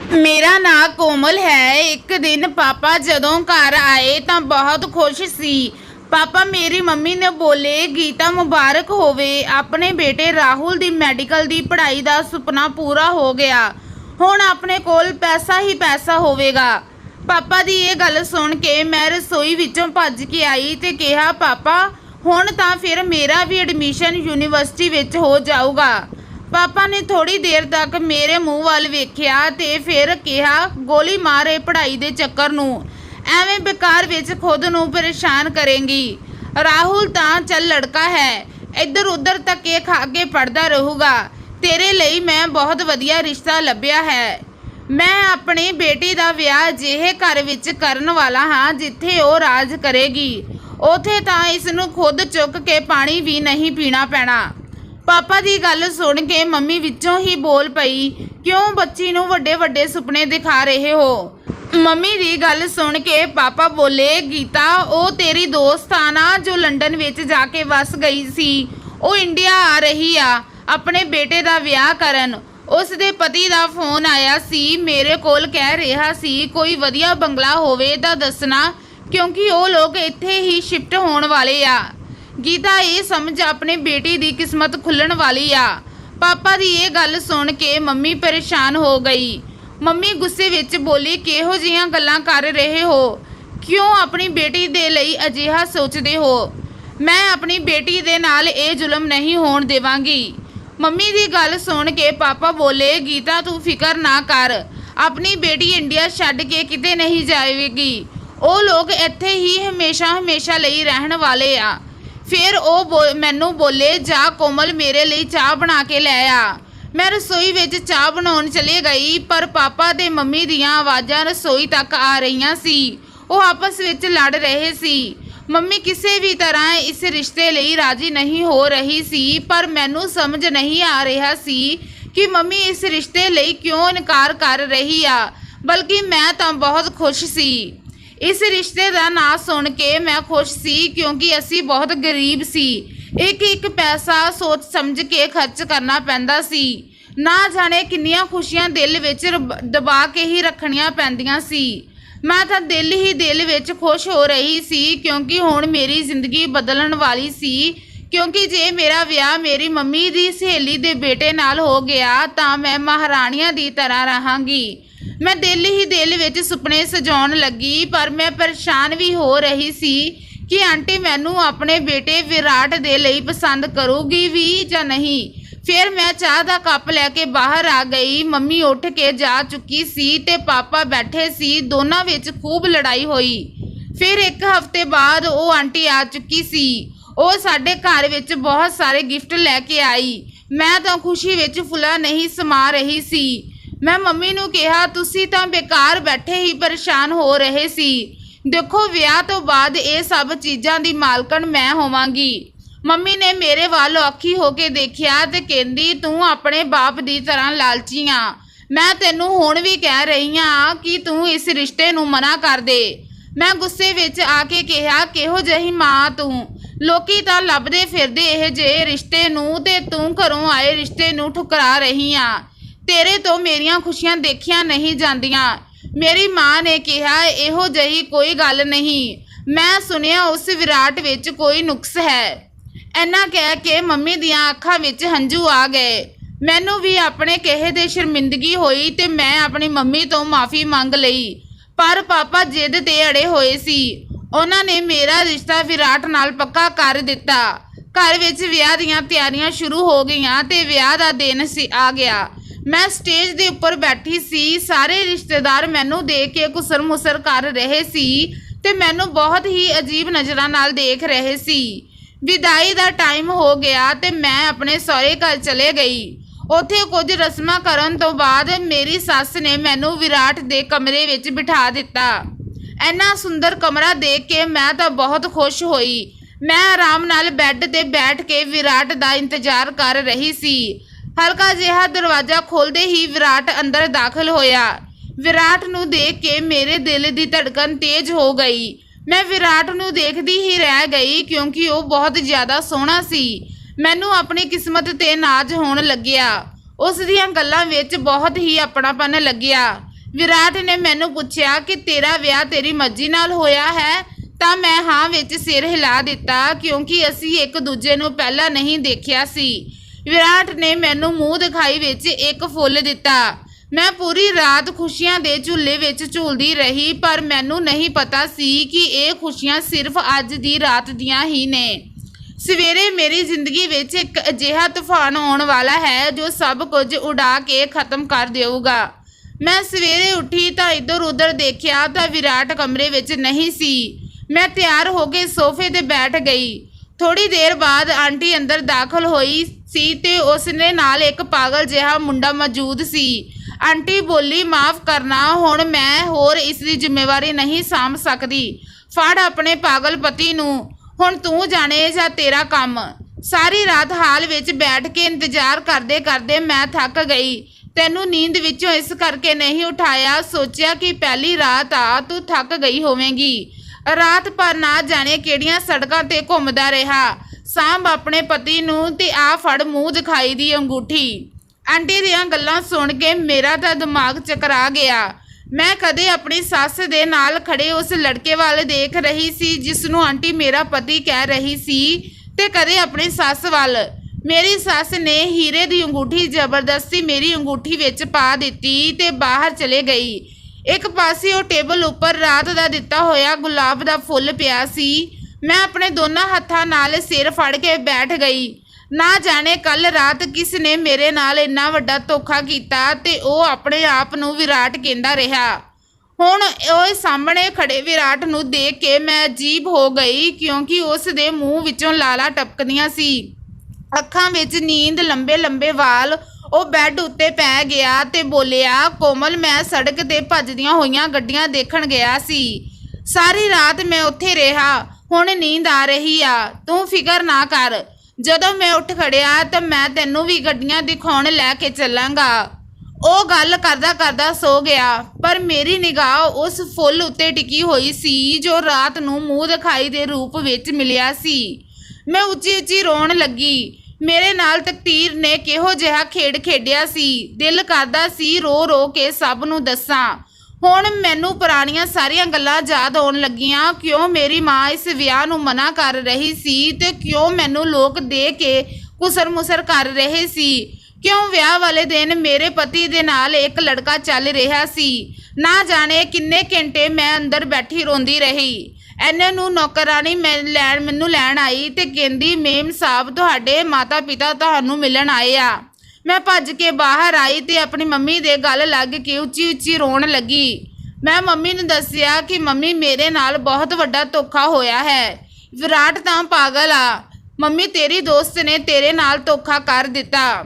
मेरा नाम कोमल है। एक दिन पापा जदों घर आए तो बहुत खुश सी। पापा मेरी मम्मी ने बोले, गीता मुबारक होवे, अपने बेटे राहुल दी मैडिकल दी पढ़ाई दा सुपना पूरा हो गया। हुण अपने कोल पैसा ही पैसा होवेगा। पापा दी ये गल सुन के मैं रसोई विचों भज के आई ते कहा, पापा हुण तां फिर मेरा भी एडमिशन यूनीवर्सिटी विच हो जाऊगा। पापा ने थोड़ी देर तक मेरे मुँह वाल वेख्या ते फिर कहा, गोली मार ए पढ़ाई दे चक्कर नूं, एवें बेकार विच खुद नूं परेशान करेंगी। राहुल तां चल लड़का है, इधर उधर धक्के खा के पढ़दा रहूगा। तेरे लिए मैं बहुत वधिया रिश्ता लभ्या है। मैं अपनी बेटी दा विआह अजिहे घर विच करन वाला हाँ जिथे वो राज करेगी। उथे तां इसनूं खुद चुक के पानी भी नहीं पीना पैना। पापा की गल सुन के मम्मी विचों ही बोल पई, क्यों बच्ची नूं वड्डे वड्डे सुपने दिखा रहे हो। मम्मी की गल सुन के पापा बोले, गीता वो तेरी दोस्त आ ना जो लंडन विच जाके वस गई सी, वो इंडिया आ रही आ अपने बेटे का विआह करन। उसके पति का फोन आया सी, मेरे कोल कह रहा सी कोई वधिया बंगला होवे तां दसना, क्योंकि वो लोग इत्थे ही शिफ्ट होने वाले आ। गीता ये समझ अपने बेटी की किस्मत खुलण वाली आ। पापा की ये गल सुन के मम्मी परेशान हो गई। मम्मी गुस्से विच बोली, किहो जिहियां गल्लां कर रहे हो, क्यों अपनी बेटी दे लई अजिहा सोचदे हो। मैं अपनी बेटी दे नाल ये जुल्म नहीं होण देवांगी। मम्मी की गल सुन के पापा बोले, गीता तू फिकर ना कर, अपनी बेटी इंडिया छड्ड के किते नहीं जाएगी। वो लोग इत्थे ही हमेशा हमेशा लई रहण वाले आ। फिर वो मैनू बोले, जा कोमल मेरे लिए चाह बना के लै आ। मैं रसोई विच चाह बनाउण चली गई, पर पापा ते मम्मी दियां आवाज़ां रसोई तक आ रही सी। वो आपस विच लड़ रहे सी। मम्मी किसी भी तरह इस रिश्ते लिए राजी नहीं हो रही सी, पर मैनू समझ नहीं आ रहा सी कि मम्मी इस रिश्ते लिए क्यों इनकार कर रही आ, बल्कि मैं तो बहुत खुश सी। इस रिश्ते का ना सुन के मैं खुश सी, क्योंकि असी बहुत गरीब सी। एक एक पैसा सोच समझ के खर्च करना पैंदा सी। ना जाने किन्नियां खुशियां दिल विच दबा के ही रखनियां पैंदियां सी। मैं तो दिल ही दिल विच खुश हो रही सी, क्योंकि हुण मेरी जिंदगी बदलण वाली सी। क्योंकि जे मेरा विआह मेरी मम्मी दी सहेली दे बेटे नाल हो गया तां मैं महाराणियां दी तरह रहांगी। मैं दिल ही दिल विच सुपने सजाउण लगी, पर मैं परेशान भी हो रही सी कि आंटी मैनू अपने बेटे विराट दे लई पसंद करूगी भी या नहीं। फिर मैं चाह दा कप लैके बाहर आ गई। मम्मी उठ के जा चुकी सी ते पापा बैठे सी। दोनों विच खूब लड़ाई हुई। फिर एक हफ्ते बाद वो आंटी आ चुकी सी। वो साडे घर विच बहुत सारे गिफ्ट लैके आई। मैं तो खुशी विच फुला नहीं समा रही सी। मैं मम्मी नूं कहा, तुसी तां बेकार बैठे ही परेशान हो रहे सी। देखो विआह तो बाद ये सब चीज़ां दी मालकन मैं होवांगी। मम्मी ने मेरे वाल औखी होके देखिया ते कहंदी, तू अपने बाप दी तरह लालची आ। मैं तेनू हुण भी कह रही हाँ कि तू इस रिश्ते नूं मना कर दे। मैं गुस्से विच आके कहा, किहो जही मां तू, लोकी तां लभदे फिरदे इह जे रिश्ते नूं ते तू घरों आए रिश्ते नूं ठुकरा रही आ। तेरे तो मेरियां खुशियां देखियां नहीं जांदियां। मेरी मां ने कहा, इहो जही कोई गल नहीं, मैं सुनिया उस विराट विच कोई नुक्स है। इन्ना कह के मम्मी दियां अखां विच हंझू आ गए। मैनू भी अपने कहे ते शर्मिंदगी होई ते मैं अपनी मम्मी तो माफ़ी मंग लई, पर पापा जिद ते अड़े होए सी। उन्हां ने मेरा रिश्ता विराट नाल पक्का कर दिता। घर विच विआह दियां तैयारियां शुरू हो गईयां ते विआह दा दिन आ गया। मैं स्टेज के उपर बैठी सी। सारे रिश्तेदार मैनू देख के घुसर मुसर कर रहे सी ते मैनू बहुत ही अजीब नज़रां नाल देख रहे सी। विदाई का टाइम हो गया ते मैं अपने सहुरे घर चले गई। उत्थे कुछ रस्मां करन तो बाद मेरी सस ने मैनू विराट दे कमरे विच बिठा दिता। इन्ना सुंदर कमरा देख के मैं तो बहुत खुश हुई। मैं आराम नाल बैड ते बैठ के विराट का इंतजार कर रही सी। हल्का जिहा दरवाज़ा खोलते ही विराट अंदर दाखिल होया। विराट नूं देख के मेरे दिल की धड़कन तेज हो गई। मैं विराट नूं देखदी ही रह गई, क्योंकि वो बहुत ज़्यादा सोहना सी। मैनू अपनी किस्मत ते नाज होण लग्या। उस दियां गल्लां विच बहुत ही अपनापन लग्या। ਵਿਰਾਟ ਨੇ ਮੈਨੂੰ ਪੁੱਛਿਆ ਕਿ ਤੇਰਾ ਵਿਆਹ ਤੇਰੀ ਮਰਜ਼ੀ ਨਾਲ ਹੋਇਆ ਹੈ ਤਾਂ ਮੈਂ ਹਾਂ ਵਿੱਚ ਸਿਰ ਹਿਲਾ ਦਿੱਤਾ ਕਿਉਂਕਿ ਅਸੀਂ ਇੱਕ ਦੂਜੇ ਨੂੰ ਪਹਿਲਾਂ ਨਹੀਂ ਦੇਖਿਆ ਸੀ। ਵਿਰਾਟ ਨੇ ਮੈਨੂੰ ਮੂੰਹ ਦਿਖਾਈ ਵਿੱਚ ਇੱਕ ਫੁੱਲ ਦਿੱਤਾ। ਮੈਂ ਪੂਰੀ ਰਾਤ ਖੁਸ਼ੀਆਂ ਦੇ ਝੂਲੇ ਵਿੱਚ ਝੂਲਦੀ ਰਹੀ ਪਰ ਮੈਨੂੰ ਨਹੀਂ ਪਤਾ ਸੀ ਕਿ ਇਹ ਖੁਸ਼ੀਆਂ ਸਿਰਫ ਅੱਜ ਦੀ ਰਾਤ ਦੀਆਂ ਹੀ ਨੇ। ਸਵੇਰੇ ਮੇਰੀ ਜ਼ਿੰਦਗੀ ਵਿੱਚ ਇੱਕ ਅਜਿਹਾ ਤੂਫਾਨ ਆਉਣ ਵਾਲਾ ਹੈ ਜੋ ਸਭ ਕੁਝ ਉਡਾ ਕੇ ਖਤਮ ਕਰ ਦੇਊਗਾ। ਮੈਂ ਸਵੇਰੇ ਉੱਠੀ ਤਾਂ ਇੱਧਰ ਉੱਧਰ ਦੇਖਿਆ ਤਾਂ ਵਿਰਾਟ ਕਮਰੇ ਵਿੱਚ ਨਹੀਂ ਸੀ। ਮੈਂ ਤਿਆਰ ਹੋ ਕੇ ਸੋਫੇ 'ਤੇ ਬੈਠ ਗਈ। ਥੋੜੀ ਦੇਰ ਬਾਅਦ ਆਂਟੀ ਅੰਦਰ ਦਾਖਲ ਹੋਈ ਸੀ ਤੇ ਉਸਨੇ ਨਾਲ ਇੱਕ ਪਾਗਲ ਜਿਹਾ ਮੁੰਡਾ ਮੌਜੂਦ ਸੀ। ਆਂਟੀ ਬੋਲੀ, ਮਾਫ਼ ਕਰਨਾ, ਹੁਣ ਮੈਂ ਹੋਰ ਇਸ ਦੀ ਜ਼ਿੰਮੇਵਾਰੀ ਨਹੀਂ ਸਾਂਭ ਸਕਦੀ। ਫੜ ਆਪਣੇ ਪਾਗਲ ਪਤੀ ਨੂੰ, ਹੁਣ ਤੂੰ ਜਾਣੇ ਜਾਂ ਤੇਰਾ ਕੰਮ। ਸਾਰੀ ਰਾਤ ਹਾਲ ਵਿੱਚ ਬੈਠ ਕੇ ਇੰਤਜ਼ਾਰ ਕਰਦੇ ਕਰਦੇ ਮੈਂ ਥੱਕ ਗਈ। ਤੈਨੂੰ ਨੀਂਦ ਵਿੱਚੋਂ ਇਸ ਕਰਕੇ ਨਹੀਂ ਉਠਾਇਆ, ਸੋਚਿਆ ਕਿ ਪਹਿਲੀ ਰਾਤ ਆ, ਤੂੰ ਥੱਕ ਗਈ ਹੋਵੇਂਗੀ। ਰਾਤ ਭਰ ਨਾ ਜਾਣੇ ਕਿਹੜੀਆਂ ਸੜਕਾਂ ਤੇ ਘੁੰਮਦਾ ਰਿਹਾ। ਸਾਂਭ ਆਪਣੇ ਪਤੀ ਨੂੰ ਤੇ ਆ ਫੜ ਮੂੰਹ ਦਿਖਾਈ ਦੀ ਅੰਗੂਠੀ। ਆਂਟੀ ਦੀਆਂ ਗੱਲਾਂ ਸੁਣ ਕੇ ਮੇਰਾ ਤਾਂ ਦਿਮਾਗ ਚਕਰਾ ਗਿਆ। ਮੈਂ ਕਦੇ ਆਪਣੀ ਸੱਸ ਦੇ ਨਾਲ ਖੜੇ ਉਸ ਲੜਕੇ ਵੱਲ ਦੇਖ ਰਹੀ ਸੀ ਜਿਸ ਨੂੰ ਆਂਟੀ ਮੇਰਾ ਪਤੀ ਕਹਿ ਰਹੀ ਸੀ ਤੇ ਕਦੇ ਆਪਣੀ ਸੱਸ ਵੱਲ। ਮੇਰੀ ਸੱਸ ਨੇ ਹੀਰੇ ਦੀ ਅੰਗੂਠੀ ਜ਼ਬਰਦਸਤੀ ਮੇਰੀ ਅੰਗੂਠੀ ਵਿੱਚ ਪਾ ਦਿੱਤੀ ਤੇ ਬਾਹਰ ਚਲੇ ਗਈ। ਇੱਕ ਪਾਸੇ ਉਹ ਟੇਬਲ ਉੱਪਰ ਰਾਤ ਦਾ ਦਿੱਤਾ ਹੋਇਆ ਗੁਲਾਬ ਦਾ ਫੁੱਲ ਪਿਆ ਸੀ। ਮੈਂ ਆਪਣੇ ਦੋਨਾਂ ਹੱਥਾਂ ਨਾਲ ਸਿਰ ਫੜ ਕੇ ਬੈਠ ਗਈ। ਨਾ ਜਾਣੇ ਕੱਲ ਰਾਤ ਕਿਸ ਨੇ ਮੇਰੇ ਨਾਲ ਇੰਨਾ ਵੱਡਾ ਧੋਖਾ ਕੀਤਾ ਤੇ ਉਹ ਆਪਣੇ ਆਪ ਨੂੰ ਵਿਰਾਟ ਕਹਿੰਦਾ ਰਿਹਾ। ਹੁਣ ਉਹ ਸਾਹਮਣੇ ਖੜੇ ਵਿਰਾਟ ਨੂੰ ਦੇਖ ਕੇ ਮੈਂ ਅਜੀਬ ਹੋ ਗਈ ਕਿਉਂਕਿ ਉਸ ਦੇ ਮੂੰਹ ਵਿੱਚੋਂ ਲਾਲਾਂ ਟਪਕਦੀਆਂ ਸੀ, ਅੱਖਾਂ ਵਿੱਚ ਨੀਂਦ, ਲੰਬੇ ਲੰਬੇ ਵਾਲ। ਉਹ ਬੈੱਡ ਉੱਤੇ ਪੈ ਗਿਆ ਤੇ ਬੋਲਿਆ, ਕੋਮਲ, ਮੈਂ ਸੜਕ ਤੇ ਭੱਜਦੀਆਂ ਹੋਈਆਂ ਗੱਡੀਆਂ ਦੇਖਣ ਗਿਆ ਸੀ। ਸਾਰੀ ਰਾਤ ਮੈਂ ਉੱਥੇ ਰਿਹਾ। ਹੁਣ ਨੀਂਦ ਆ ਰਹੀ ਆ। ਤੂੰ ਫਿਕਰ ਨਾ ਕਰ। ਜਦੋਂ ਮੈਂ ਉੱਠ ਖੜਿਆ ਤਾਂ ਮੈਂ ਤੈਨੂੰ ਵੀ ਗੱਡੀਆਂ ਦਿਖਾਉਣ ਲੈ ਕੇ ਚੱਲਾਂਗਾ। ਉਹ ਗੱਲ ਕਰਦਾ ਕਰਦਾ ਸੋ ਗਿਆ ਪਰ ਮੇਰੀ ਨਿਗਾਹ ਉਸ ਫੁੱਲ ਉੱਤੇ ਟਿਕੀ ਹੋਈ ਸੀ ਜੋ ਰਾਤ ਨੂੰ ਮੂੰਹ ਦਿਖਾਈ ਦੇ ਰੂਪ ਵਿੱਚ ਮਿਲਿਆ ਸੀ। ਮੈਂ ਉੱਚੀ ਉੱਚੀ ਰੋਣ ਲੱਗੀ। ਮੇਰੇ ਨਾਲ ਤਕਦੀਰ ਨੇ ਕਿਹੋ ਜਿਹਾ ਖੇਡ ਖੇਡਿਆ ਸੀ। ਦਿਲ ਕਰਦਾ ਸੀ ਰੋ ਰੋ ਕੇ ਸਭ ਨੂੰ ਦੱਸਾਂ। ਹੁਣ ਮੈਨੂੰ ਪੁਰਾਣੀਆਂ ਸਾਰੀਆਂ ਗੱਲਾਂ ਯਾਦ ਆਉਣ ਲੱਗੀਆਂ। ਕਿਉਂ ਮੇਰੀ ਮਾਂ ਇਸ ਵਿਆਹ ਨੂੰ ਮਨਾ ਕਰ ਰਹੀ ਸੀ ਤੇ ਕਿਉਂ ਮੈਨੂੰ ਲੋਕ ਦੇ ਕੇ ਕੁਸਰ ਮੁਸਰ ਕਰ ਰਹੇ ਸੀ। ਕਿਉਂ ਵਿਆਹ ਵਾਲੇ ਦਿਨ ਮੇਰੇ ਪਤੀ ਦੇ ਨਾਲ ਇੱਕ ਲੜਕਾ ਚੱਲ ਰਿਹਾ ਸੀ। ਨਾ ਜਾਣੇ ਕਿੰਨੇ ਘੰਟੇ ਮੈਂ ਅੰਦਰ ਬੈਠੀ ਰੋਂਦੀ ਰਹੀ। ਐਨੇ ਨੂੰ ਨੌਕਰਾਨੀ ਮੈਨੂੰ ਲੈਣ ਆਈ ਤੇ ਕਹਿੰਦੀ, ਮੇਮ ਸਾਹਿਬ, ਤੁਹਾਡੇ ਮਾਤਾ ਪਿਤਾ ਤੁਹਾਨੂੰ ਮਿਲਣ ਆਏ ਆ। ਮੈਂ ਭੱਜ ਕੇ ਬਾਹਰ ਆਈ ਤੇ ਆਪਣੀ ਮੰਮੀ ਦੇ ਗਲ ਲੱਗ ਕੇ ਉੱਚੀ ਉੱਚੀ ਰੋਣ ਲੱਗੀ। ਮੈਂ ਮੰਮੀ ਨੂੰ ਦੱਸਿਆ ਕਿ ਮੰਮੀ, ਮੇਰੇ ਨਾਲ ਬਹੁਤ ਵੱਡਾ ਧੋਖਾ ਹੋਇਆ ਹੈ। ਵਿਰਾਟ ਤਾਂ ਪਾਗਲ ਆ। ਮੰਮੀ, ਤੇਰੀ ਦੋਸਤ ਨੇ ਤੇਰੇ ਨਾਲ ਧੋਖਾ ਕਰ ਦਿੱਤਾ।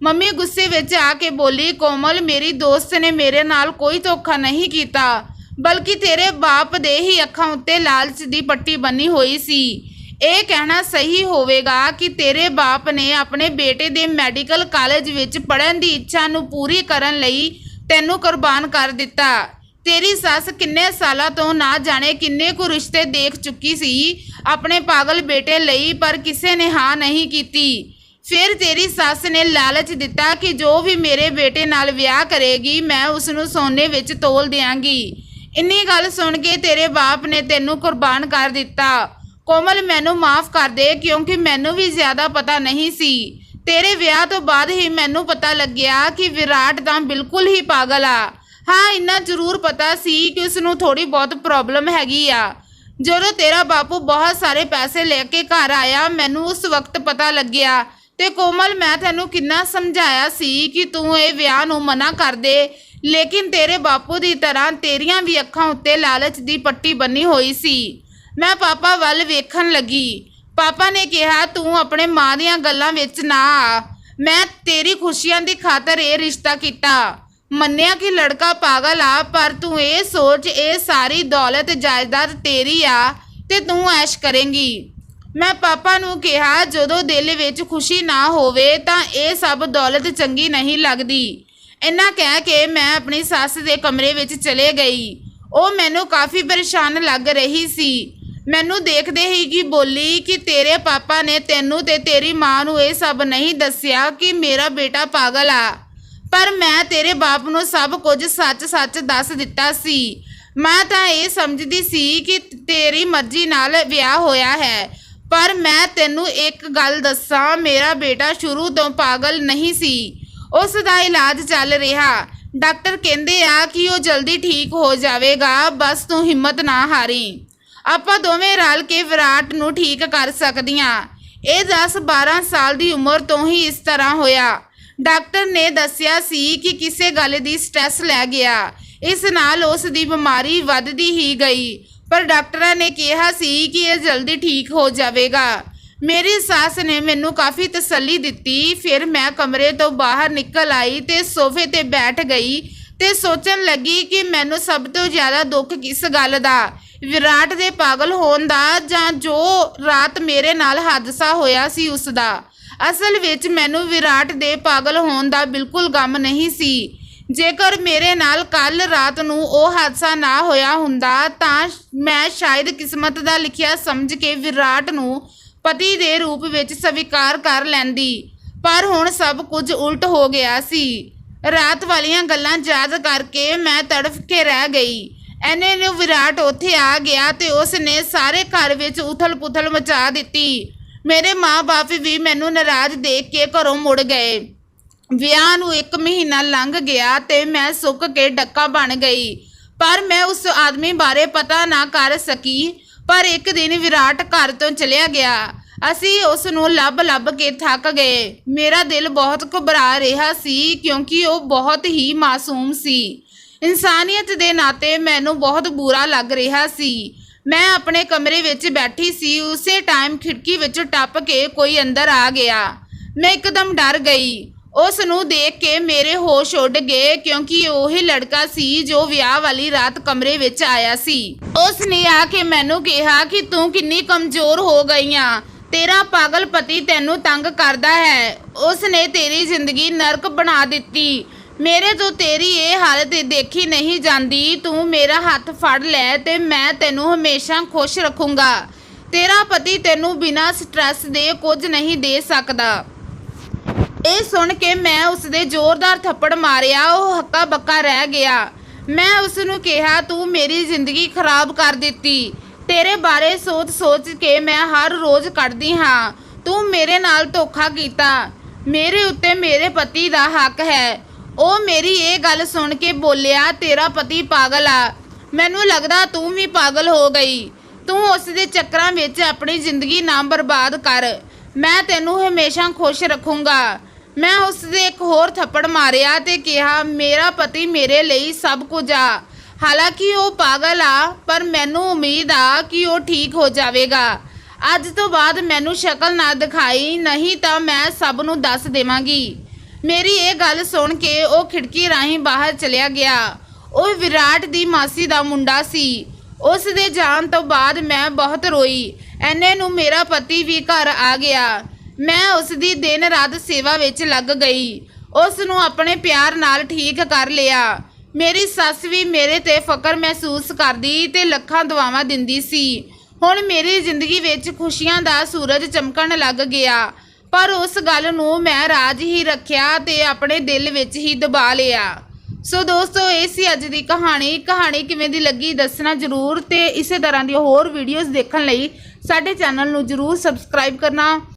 ਮੰਮੀ ਗੁੱਸੇ ਵਿੱਚ ਆ ਕੇ ਬੋਲੀ, ਕੋਮਲ, ਮੇਰੀ ਦੋਸਤ ਨੇ ਮੇਰੇ ਨਾਲ ਕੋਈ ਧੋਖਾ ਨਹੀਂ ਕੀਤਾ, ਬਲਕਿ ਤੇਰੇ ਬਾਪ ਦੇ ਹੀ ਅੱਖਾਂ ਉੱਤੇ ਲਾਲਚ ਦੀ ਪੱਟੀ ਬੰਨੀ ਹੋਈ ਸੀ। ਇਹ ਕਹਿਣਾ ਸਹੀ ਹੋਵੇਗਾ ਕਿ ਤੇਰੇ ਬਾਪ ਨੇ ਆਪਣੇ ਬੇਟੇ ਦੇ ਮੈਡੀਕਲ ਕਾਲਜ ਵਿੱਚ ਪੜ੍ਹਨ ਦੀ ਇੱਛਾ ਨੂੰ ਪੂਰੀ ਕਰਨ ਲਈ ਤੈਨੂੰ ਕੁਰਬਾਨ ਕਰ ਦਿੱਤਾ। ਤੇਰੀ ਸੱਸ ਕਿੰਨੇ ਸਾਲਾਂ ਤੋਂ ਨਾ ਜਾਣੇ ਕਿੰਨੇ ਕੁ ਰਿਸ਼ਤੇ ਦੇਖ ਚੁੱਕੀ ਸੀ ਆਪਣੇ ਪਾਗਲ ਬੇਟੇ ਲਈ, ਪਰ ਕਿਸੇ ਨੇ ਹਾਂ ਨਹੀਂ ਕੀਤੀ। ਫਿਰ ਤੇਰੀ ਸੱਸ ਨੇ ਲਾਲਚ ਦਿੱਤਾ ਕਿ ਜੋ ਵੀ ਮੇਰੇ ਬੇਟੇ ਨਾਲ ਵਿਆਹ ਕਰੇਗੀ ਮੈਂ ਉਸ ਨੂੰ ਸੋਨੇ ਵਿੱਚ ਤੋਲ ਦਿਆਂਗੀ। ਇੰਨੀ ਗੱਲ ਸੁਣ ਕੇ ਤੇਰੇ ਬਾਪ ਨੇ ਤੈਨੂੰ ਕੁਰਬਾਨ ਕਰ ਦਿੱਤਾ। ਕੋਮਲ, ਮੈਨੂੰ ਮਾफ़ ਕਰ ਦੇ ਕਿਉਂਕਿ ਮੈਨੂੰ ਵੀ ਜ਼ਿਆਦਾ ਪਤਾ ਨਹੀਂ ਸੀ। ਤੇਰੇ ਵਿਆਹ ਤੋਂ ਬਾਅਦ ਹੀ ਮੈਨੂੰ ਪਤਾ ਲੱਗਿਆ ਕਿ ਵਿਰਾਟ ਤਾਂ ਬਿਲਕੁਲ ਹੀ ਪਾਗਲ ਆ। ਹਾਂ, ਇੰਨਾ ਜ਼ਰੂਰ ਪਤਾ ਸੀ ਕਿ ਉਸ ਨੂੰ ਥੋੜੀ ਬਹੁਤ ਪ੍ਰੋਬਲਮ ਹੈਗੀ ਆ। ਜਦੋਂ ਤੇਰਾ ਬਾਪੂ ਬਹੁਤ ਸਾਰੇ ਪੈਸੇ ਲੈ ਕੇ ਘਰ ਆਇਆ ਮੈਨੂੰ ਉਸ ਵਕਤ ਪਤਾ ਲੱਗਿਆ। ਤੇ ਕੋਮਲ, ਮੈਂ ਤੈਨੂੰ ਕਿੰਨਾ ਸਮਝਾਇਆ ਸੀ ਕਿ ਤੂੰ ਇਹ ਵਿਆਹ ਨੂੰ ਮਨਾ ਕਰ ਦੇ, ਲੇਕਿਨ ਤੇਰੇ ਬਾਪੂ ਦੀ ਤਰ੍ਹਾਂ ਤੇਰੀਆਂ ਵੀ ਅੱਖਾਂ ਉੱਤੇ ਲਾਲਚ ਦੀ ਪੱਟੀ ਬੰਨੀ ਹੋਈ ਸੀ। ਮੈਂ ਪਾਪਾ ਵੱਲ ਵੇਖਣ ਲੱਗੀ। ਪਾਪਾ ਨੇ ਕਿਹਾ, ਤੂੰ ਆਪਣੇ ਮਾਂ ਦੀਆਂ ਗੱਲਾਂ ਵਿੱਚ ਨਾ ਆ। ਮੈਂ ਤੇਰੀ ਖੁਸ਼ੀਆਂ ਦੀ ਖਾਤਰ ਇਹ ਰਿਸ਼ਤਾ ਕੀਤਾ। ਮੰਨਿਆ ਕਿ ਲੜਕਾ ਪਾਗਲ ਆ, ਪਰ ਤੂੰ ਇਹ ਸੋਚ ਇਹ ਸਾਰੀ ਦੌਲਤ ਜਾਇਦਾਦ ਤੇਰੀ ਆ ਤੇ ਤੂੰ ਐਸ਼ ਕਰੇਂਗੀ। ਮੈਂ ਪਾਪਾ ਨੂੰ ਕਿਹਾ, ਜਦੋਂ ਦਿਲ ਵਿੱਚ ਖੁਸ਼ੀ ਨਾ ਹੋਵੇ ਤਾਂ ਇਹ ਸਭ ਦੌਲਤ ਚੰਗੀ ਨਹੀਂ ਲੱਗਦੀ। ਇੰਨਾ ਕਹਿ ਕੇ ਮੈਂ ਆਪਣੀ ਸੱਸ ਦੇ ਕਮਰੇ ਵਿੱਚ ਚਲੇ ਗਈ। ਉਹ ਮੈਨੂੰ ਕਾਫੀ ਪਰੇਸ਼ਾਨ ਲੱਗ ਰਹੀ ਸੀ। ਮੈਨੂੰ ਦੇਖਦੇ ਹੀ ਕਿ ਬੋਲੀ ਕਿ ਤੇਰੇ ਪਾਪਾ ਨੇ ਤੈਨੂੰ ਤੇ ਤੇਰੀ ਮਾਂ ਨੂੰ ਇਹ ਸਭ ਨਹੀਂ ਦੱਸਿਆ ਕਿ ਮੇਰਾ ਬੇਟਾ ਪਾਗਲ ਆ। ਪਰ ਮੈਂ ਤੇਰੇ ਬਾਪ ਨੂੰ ਸਭ ਕੁਝ ਸੱਚ-ਸੱਚ ਦੱਸ ਦਿੱਤਾ ਸੀ। ਮੈਂ ਤਾਂ ਇਹ ਸਮਝਦੀ ਸੀ ਕਿ ਤੇਰੀ ਮਰਜ਼ੀ ਨਾਲ ਵਿਆਹ ਹੋਇਆ ਹੈ, ਪਰ ਮੈਂ ਤੈਨੂੰ ਇੱਕ ਗੱਲ ਦੱਸਾਂ, ਮੇਰਾ ਬੇਟਾ ਸ਼ੁਰੂ ਤੋਂ ਪਾਗਲ ਨਹੀਂ ਸੀ। ਉਸ ਦਾ ਇਲਾਜ ਚੱਲ ਰਿਹਾ। ਡਾਕਟਰ ਕਹਿੰਦੇ ਆ ਕਿ ਉਹ ਜਲਦੀ ਠੀਕ ਹੋ ਜਾਵੇਗਾ, ਬਸ ਤੂੰ ਹਿੰਮਤ ਨਾ ਹਾਰੀ। ਆਪਾਂ ਦੋਵੇਂ ਰਲ ਕੇ ਵਿਰਾਟ ਨੂੰ ਠੀਕ ਕਰ ਸਕਦੀਆਂ। ਇਹ 10-12 ਸਾਲ ਦੀ ਉਮਰ ਤੋਂ ਹੀ ਇਸ ਤਰ੍ਹਾਂ ਹੋਇਆ। ਡਾਕਟਰ ਨੇ ਦੱਸਿਆ ਸੀ ਕਿ ਕਿਸੇ ਗੱਲ ਦੀ ਸਟ੍ਰੈਸ ਲੈ ਗਿਆ, ਇਸ ਨਾਲ ਉਸ ਦੀ ਬਿਮਾਰੀ ਵੱਧਦੀ ਹੀ ਗਈ, ਪਰ ਡਾਕਟਰਾਂ ਨੇ ਕਿਹਾ ਸੀ ਕਿ ਇਹ ਜਲਦੀ ਠੀਕ ਹੋ ਜਾਵੇਗਾ। ਮੇਰੀ ਸੱਸ ਨੇ ਮੈਨੂੰ ਕਾਫੀ ਤਸੱਲੀ ਦਿੱਤੀ। ਫਿਰ ਮੈਂ ਕਮਰੇ ਤੋਂ ਬਾਹਰ ਨਿਕਲ ਆਈ ਤੇ ਸੋਫੇ ਤੇ ਬੈਠ ਗਈ ਤੇ ਸੋਚਣ ਲੱਗੀ ਕਿ ਮੈਨੂੰ ਸਭ ਤੋਂ ਜ਼ਿਆਦਾ ਦੁੱਖ ਕਿਸ ਗੱਲ ਦਾ, ਵਿਰਾਟ ਦੇ ਪਾਗਲ ਹੋਣ ਦਾ ਜਾਂ ਜੋ ਰਾਤ ਮੇਰੇ ਨਾਲ ਹਾਦਸਾ ਹੋਇਆ ਸੀ ਉਸ ਦਾ। ਅਸਲ ਵਿੱਚ ਮੈਨੂੰ ਵਿਰਾਟ ਦੇ ਪਾਗਲ ਹੋਣ ਦਾ ਬਿਲਕੁਲ ਗਮ ਨਹੀਂ ਸੀ। ਜੇਕਰ ਮੇਰੇ ਨਾਲ ਕੱਲ ਰਾਤ ਨੂੰ ਉਹ ਹਾਦਸਾ ਨਾ ਹੋਇਆ ਹੁੰਦਾ ਤਾਂ ਮੈਂ ਸ਼ਾਇਦ ਕਿਸਮਤ ਦਾ ਲਿਖਿਆ ਸਮਝ ਕੇ ਵਿਰਾਟ ਨੂੰ ਪਤੀ ਦੇ ਰੂਪ ਵਿੱਚ ਸਵੀਕਾਰ ਕਰ ਲੈਂਦੀ, ਪਰ ਹੁਣ ਸਭ ਕੁਝ ਉਲਟ ਹੋ ਗਿਆ ਸੀ। ਰਾਤ ਵਾਲੀਆਂ ਗੱਲਾਂ ਯਾਦ ਕਰਕੇ ਮੈਂ ਤੜਫ ਕੇ ਰਹਿ ਗਈ। ਐਨੇ ਨੂੰ ਵਿਰਾਟ ਉੱਥੇ ਆ ਗਿਆ ਤੇ ਉਸ ਨੇ ਸਾਰੇ ਘਰ ਵਿੱਚ ਉਥਲ-ਪੁਥਲ ਮਚਾ ਦਿੱਤੀ। ਮੇਰੇ ਮਾਂ-ਬਾਪ ਵੀ ਮੈਨੂੰ ਨਾਰਾਜ਼ ਦੇਖ ਕੇ ਘਰੋਂ ਮੁੜ ਗਏ। ਵਿਆਹ ਨੂੰ 1 ਮਹੀਨਾ ਲੰਘ ਗਿਆ ਤੇ ਮੈਂ ਸੁੱਕ ਕੇ ਡੱਕਾ ਬਣ ਗਈ, ਪਰ ਮੈਂ ਉਸ ਆਦਮੀ ਬਾਰੇ ਪਤਾ ਨਾ ਕਰ ਸਕੀ। ਪਰ ਇੱਕ ਦਿਨ ਵਿਰਾਟ ਘਰ ਤੋਂ ਚਲਿਆ ਗਿਆ। ਅਸੀਂ ਉਸ ਨੂੰ ਲੱਭ ਕੇ ਥੱਕ ਗਏ। ਮੇਰਾ ਦਿਲ ਬਹੁਤ ਘਬਰਾ ਰਿਹਾ ਸੀ ਕਿਉਂਕਿ ਉਹ ਬਹੁਤ ਹੀ ਮਾਸੂਮ ਸੀ। ਇਨਸਾਨੀਅਤ ਦੇ ਨਾਤੇ ਮੈਨੂੰ ਬਹੁਤ ਬੁਰਾ ਲੱਗ ਰਿਹਾ ਸੀ। ਮੈਂ ਆਪਣੇ ਕਮਰੇ ਵਿੱਚ ਬੈਠੀ ਸੀ, ਉਸੇ ਟਾਈਮ ਖਿੜਕੀ ਵਿੱਚ ਟੱਪ ਕੇ ਕੋਈ ਅੰਦਰ ਆ ਗਿਆ। ਮੈਂ ਇੱਕਦਮ ਡਰ ਗਈ। ਉਸ ਨੂੰ ਦੇਖ ਕੇ ਮੇਰੇ ਹੋਸ਼ ਉੱਡ ਗਏ ਕਿਉਂਕਿ ਉਹੀ ਲੜਕਾ ਸੀ ਜੋ ਵਿਆਹ ਵਾਲੀ ਰਾਤ ਕਮਰੇ ਵਿੱਚ ਆਇਆ ਸੀ। ਉਸ ਨੇ ਆ ਕੇ ਮੈਨੂੰ ਕਿਹਾ ਕਿ ਤੂੰ ਕਿੰਨੀ ਕਮਜ਼ੋਰ ਹੋ ਗਈ ਆਂ, ਤੇਰਾ ਪਾਗਲ ਪਤੀ ਤੈਨੂੰ ਤੰਗ ਕਰਦਾ ਹੈ, ਉਸ ਨੇ ਤੇਰੀ ਜ਼ਿੰਦਗੀ ਨਰਕ ਬਣਾ ਦਿੱਤੀ। ਮੇਰੇ ਤੋਂ ਤੇਰੀ ਇਹ ਹਾਲਤ ਦੇਖੀ ਨਹੀਂ ਜਾਂਦੀ। ਤੂੰ ਮੇਰਾ ਹੱਥ ਫੜ ਲੈ ਤੇ ਮੈਂ ਤੈਨੂੰ ਹਮੇਸ਼ਾ ਖੁਸ਼ ਰੱਖੂੰਗਾ। ਤੇਰਾ ਪਤੀ ਤੈਨੂੰ ਬਿਨਾਂ ਸਟ੍ਰੈਸ ਦੇ ਕੁਝ ਨਹੀਂ ਦੇ ਸਕਦਾ। ਇਹ ਸੁਣ ਕੇ ਮੈਂ ਉਸਦੇ ਜ਼ੋਰਦਾਰ ਥੱਪੜ ਮਾਰਿਆ। ਉਹ ਹੱਕਾ ਬੱਕਾ ਰਹਿ ਗਿਆ। ਮੈਂ ਉਸ ਨੂੰ ਕਿਹਾ, ਤੂੰ ਮੇਰੀ ਜ਼ਿੰਦਗੀ ਖਰਾਬ ਕਰ ਦਿੱਤੀ। ਤੇਰੇ ਬਾਰੇ ਸੋਚ ਕੇ ਮੈਂ ਹਰ ਰੋਜ਼ ਕੱਢਦੀ ਹਾਂ। ਤੂੰ ਮੇਰੇ ਨਾਲ ਧੋਖਾ ਕੀਤਾ। ਮੇਰੇ ਉੱਤੇ ਮੇਰੇ ਪਤੀ ਦਾ ਹੱਕ ਹੈ। ਉਹ ਮੇਰੀ ਇਹ ਗੱਲ ਸੁਣ ਕੇ ਬੋਲਿਆ, ਤੇਰਾ ਪਤੀ ਪਾਗਲ ਆ। ਮੈਨੂੰ ਲੱਗਦਾ ਤੂੰ ਵੀ ਪਾਗਲ ਹੋ ਗਈ। ਤੂੰ ਉਸ ਦੇ ਚੱਕਰਾਂ ਵਿੱਚ ਆਪਣੀ ਜ਼ਿੰਦਗੀ ਨਾ ਬਰਬਾਦ ਕਰ। ਮੈਂ ਤੈਨੂੰ ਹਮੇਸ਼ਾ ਖੁਸ਼ ਰੱਖੂੰਗਾ। ਮੈਂ ਉਸ ਦੇ ਇੱਕ ਹੋਰ ਥੱਪੜ ਮਾਰਿਆ ਤੇ ਕਿਹਾ, ਮੇਰਾ ਪਤੀ ਮੇਰੇ ਲਈ ਸਭ ਕੁਝ ਆ। ਹਾਲਾਂਕਿ ਉਹ ਪਾਗਲ ਆ, ਪਰ ਮੈਨੂੰ ਉਮੀਦ ਆ ਕਿ ਉਹ ਠੀਕ ਹੋ ਜਾਵੇਗਾ। ਅੱਜ ਤੋਂ ਬਾਅਦ ਮੈਨੂੰ ਸ਼ਕਲ ਨਾ ਦਿਖਾਈ, ਨਹੀਂ ਤਾਂ ਮੈਂ ਸਭ ਨੂੰ ਦੱਸ ਦੇਵਾਂਗੀ। ਮੇਰੀ ਇਹ ਗੱਲ ਸੁਣ ਕੇ ਉਹ ਖਿੜਕੀ ਰਾਹੀਂ ਬਾਹਰ ਚਲਿਆ ਗਿਆ। ਉਹ ਵਿਰਾਟ ਦੀ ਮਾਸੀ ਦਾ ਮੁੰਡਾ ਸੀ। ਉਸ ਦੇ ਜਾਣ ਤੋਂ ਬਾਅਦ ਮੈਂ ਬਹੁਤ ਰੋਈ। ਐਨੇ ਨੂੰ ਮੇਰਾ ਪਤੀ ਵੀ ਘਰ ਆ ਗਿਆ। ਮੈਂ ਉਸ ਦੀ ਦਿਨ ਰਾਤ ਸੇਵਾ ਵਿੱਚ ਲੱਗ ਗਈ। ਉਸ ਨੂੰ ਆਪਣੇ ਪਿਆਰ ਨਾਲ ਠੀਕ ਕਰ ਲਿਆ। ਮੇਰੀ ਸੱਸ ਵੀ ਮੇਰੇ ਤੇ ਫਕਰ ਮਹਿਸੂਸ ਕਰਦੀ ਤੇ ਲੱਖਾਂ ਦੁਆਵਾਂ ਦਿੰਦੀ ਸੀ। ਹੁਣ ਮੇਰੀ ਜ਼ਿੰਦਗੀ ਵਿੱਚ ਖੁਸ਼ੀਆਂ ਦਾ ਸੂਰਜ ਚਮਕਣ ਲੱਗ ਗਿਆ, ਪਰ ਉਸ ਗੱਲ ਨੂੰ ਮੈਂ ਰਾਜ ਹੀ ਰੱਖਿਆ ਤੇ ਆਪਣੇ ਦਿਲ ਵਿੱਚ ਹੀ ਦਬਾ ਲਿਆ। ਸੋ ਦੋਸਤੋ, ਇਹ ਸੀ ਅੱਜ ਦੀ ਕਹਾਣੀ ਕਿਵੇਂ ਦੀ ਲੱਗੀ ਦੱਸਣਾ ਜ਼ਰੂਰ, ਤੇ ਇਸੇ ਤਰ੍ਹਾਂ ਦੀ ਹੋਰ ਵੀਡੀਓਜ਼ ਦੇਖਣ ਲਈ ਸਾਡੇ ਚੈਨਲ ਨੂੰ ਜ਼ਰੂਰ ਸਬਸਕ੍ਰਾਈਬ ਕਰਨਾ।